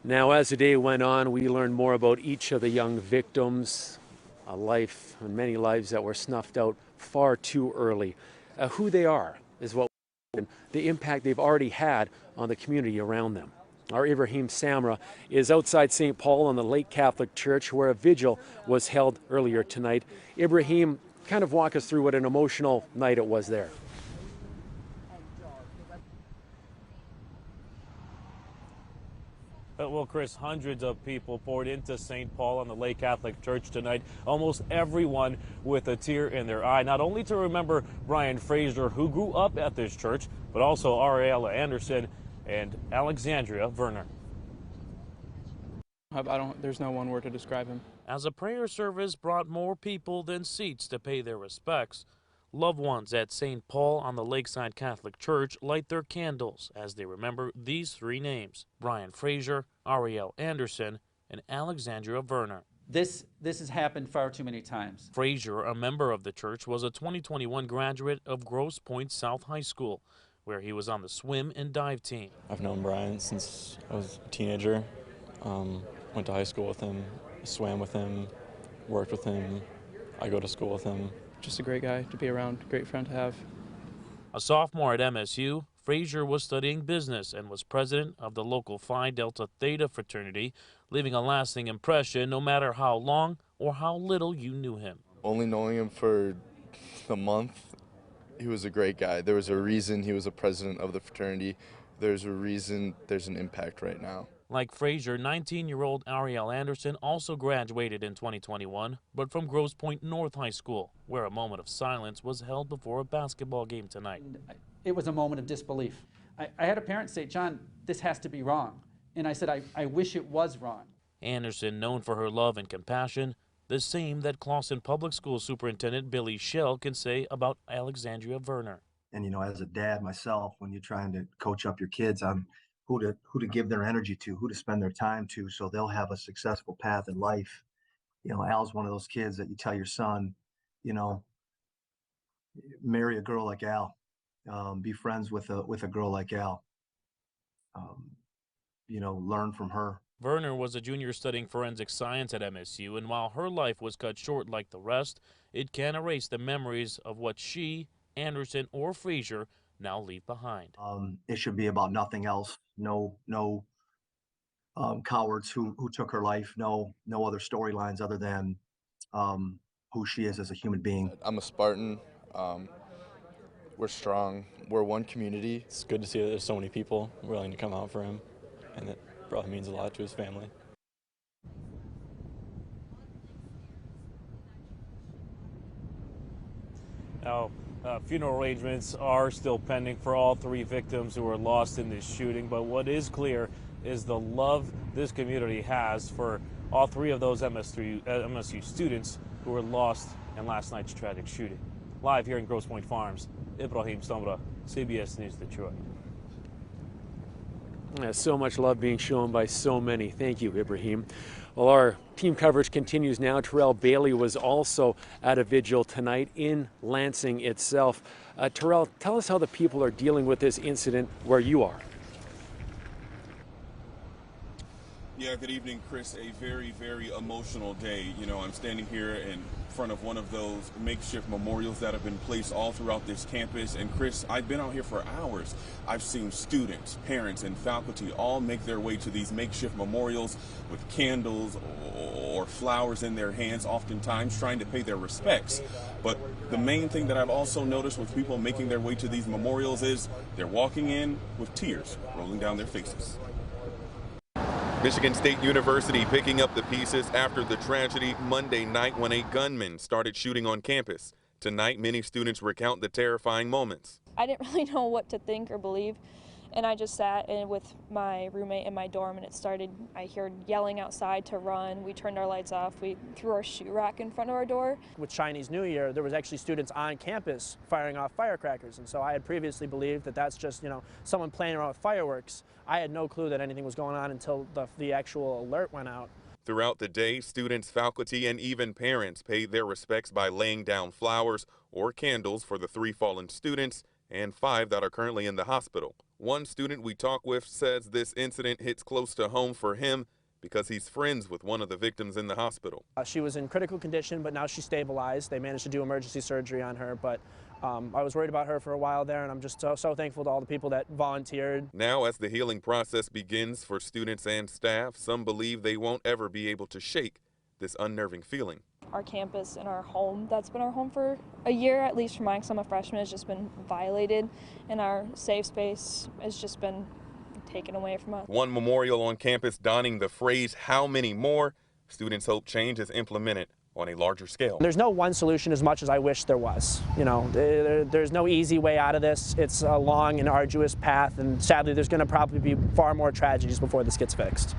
Now, as the day went on, we learned more about each of the young victims, a life and many lives that were snuffed out far too early. Who they are is what the impact they've already had on the community around them. Our Ibrahim Samra is outside St. Paul on the Lake Catholic Church where a vigil was held earlier tonight. Ibrahim, kind of walk us through what an emotional night it was there. Well, Chris, hundreds of people poured into St. Paul on the Lake Catholic Church tonight, almost everyone with a tear in their eye, not only to remember Brian Fraser, who grew up at this church, but also Ariella Anderson and Alexandria Werner. There's no one word to describe him. As a prayer service brought more people than seats to pay their respects, loved ones at St. Paul on the Lakeside Catholic Church light their candles as they remember these three names: Brian Fraser, Arielle Anderson, and Alexandria Werner. This has happened far too many times. Fraser, a member of the church, was a 2021 graduate of Grosse Pointe South High School, where he was on the swim and dive team. I've known Brian since I was a teenager. Went to high school with him, swam with him, worked with him. I go to school with him. Just a great guy to be around, great friend to have. A sophomore at MSU, Fraser was studying business and was president of the local Phi Delta Theta fraternity, leaving a lasting impression no matter how long or how little you knew him. Only knowing him for a month, he was a great guy. There was a reason he was a president of the fraternity. There's a reason there's an impact right now. Like Fraser, 19-year-old Arielle Anderson also graduated in 2021, but from Grosse Pointe North High School, where a moment of silence was held before a basketball game tonight. It was a moment of disbelief. I had a parent say, "John, this has to be wrong." And I said, I wish it was wrong. Anderson, known for her love and compassion, the same that Clawson Public School Superintendent Billy Schell can say about Alexandria Werner. And, you know, as a dad myself, when you're trying to coach up your kids on who to give their energy to, who to spend their time to, so they'll have a successful path in life. You know, Al's one of those kids that you tell your son, you know, marry a girl like Al, be friends with a girl like Al, you know, learn from her. Werner was a junior studying forensic science at MSU, and while her life was cut short like the rest, it can't erase the memories of what she, Anderson, or Fraser now leave behind. It should be about nothing else. No cowards who took her life. No other storylines other than who she is as a human being. I'm a Spartan. We're strong. We're one community. It's good to see that there's so many people willing to come out for him, and it probably means a lot to his family. Now, funeral arrangements are still pending for all three victims who were lost in this shooting, but what is clear is the love this community has for all three of those MSU students who were lost in last night's tragic shooting. Live here in Grosse Pointe Farms, Ibrahim Samra, CBS News Detroit. So much love being shown by so many. Thank you, Ibrahim. Well, our team coverage continues now. Terrell Bailey was also at a vigil tonight in Lansing itself. Terrell, tell us how the people are dealing with this incident where you are. Yeah, good evening, Chris. A very, very emotional day. You know, I'm standing here in front of one of those makeshift memorials that have been placed all throughout this campus. And Chris, I've been out here for hours. I've seen students, parents, and faculty all make their way to these makeshift memorials with candles or flowers in their hands, oftentimes trying to pay their respects. But the main thing that I've also noticed with people making their way to these memorials is they're walking in with tears rolling down their faces. Michigan State University picking up the pieces after the tragedy Monday night when a gunman started shooting on campus. Tonight, many students recount the terrifying moments. I didn't really know what to think or believe, and I just sat in with my roommate in my dorm, and I heard yelling outside to run. We turned our lights off. We threw our shoe rack in front of our door. With Chinese New Year, there was actually students on campus firing off firecrackers, and so I had previously believed that that's just, you know, someone playing around with fireworks. I had no clue that anything was going on until the actual alert went out. Throughout the day, students, faculty, and even parents paid their respects by laying down flowers or candles for the 3 fallen students and 5 that are currently in the hospital. One student we talked with says this incident hits close to home for him because he's friends with one of the victims in the hospital. She was in critical condition, but now she's stabilized. They managed to do emergency surgery on her, but I was worried about her for a while there, and I'm just so thankful to all the people that volunteered. Now, as the healing process begins for students and staff, some believe they won't ever be able to shake this unnerving feeling. Our campus and our home, that's been our home for a year, at least for mine, because I'm a freshman, has just been violated, and our safe space has just been taken away from us. One memorial on campus donning the phrase, "How many more?" Students hope change is implemented on a larger scale. There's no one solution as much as I wish there was. You know, there's no easy way out of this. It's a long and arduous path, and sadly there's going to probably be far more tragedies before this gets fixed.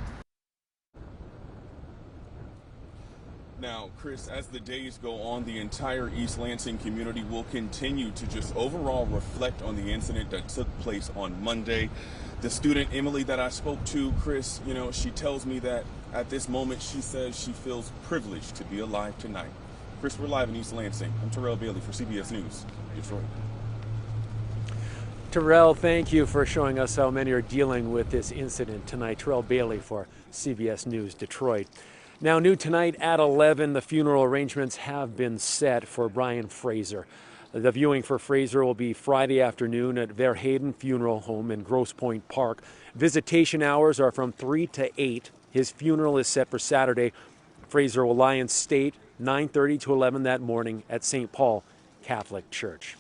Now, Chris, as the days go on, the entire East Lansing community will continue to just overall reflect on the incident that took place on Monday. The student, Emily, that I spoke to, Chris, you know, she tells me that at this moment, she says she feels privileged to be alive tonight. Chris, we're live in East Lansing. I'm Terrell Bailey for CBS News, Detroit. Terrell, thank you for showing us how many are dealing with this incident tonight. Terrell Bailey for CBS News, Detroit. Now, new tonight at 11, the funeral arrangements have been set for Brian Fraser. The viewing for Fraser will be Friday afternoon at Verheyden Funeral Home in Grosse Pointe Park. Visitation hours are from 3 to 8. His funeral is set for Saturday. Fraser will lie in state 9:30 to 11 that morning at St. Paul Catholic Church.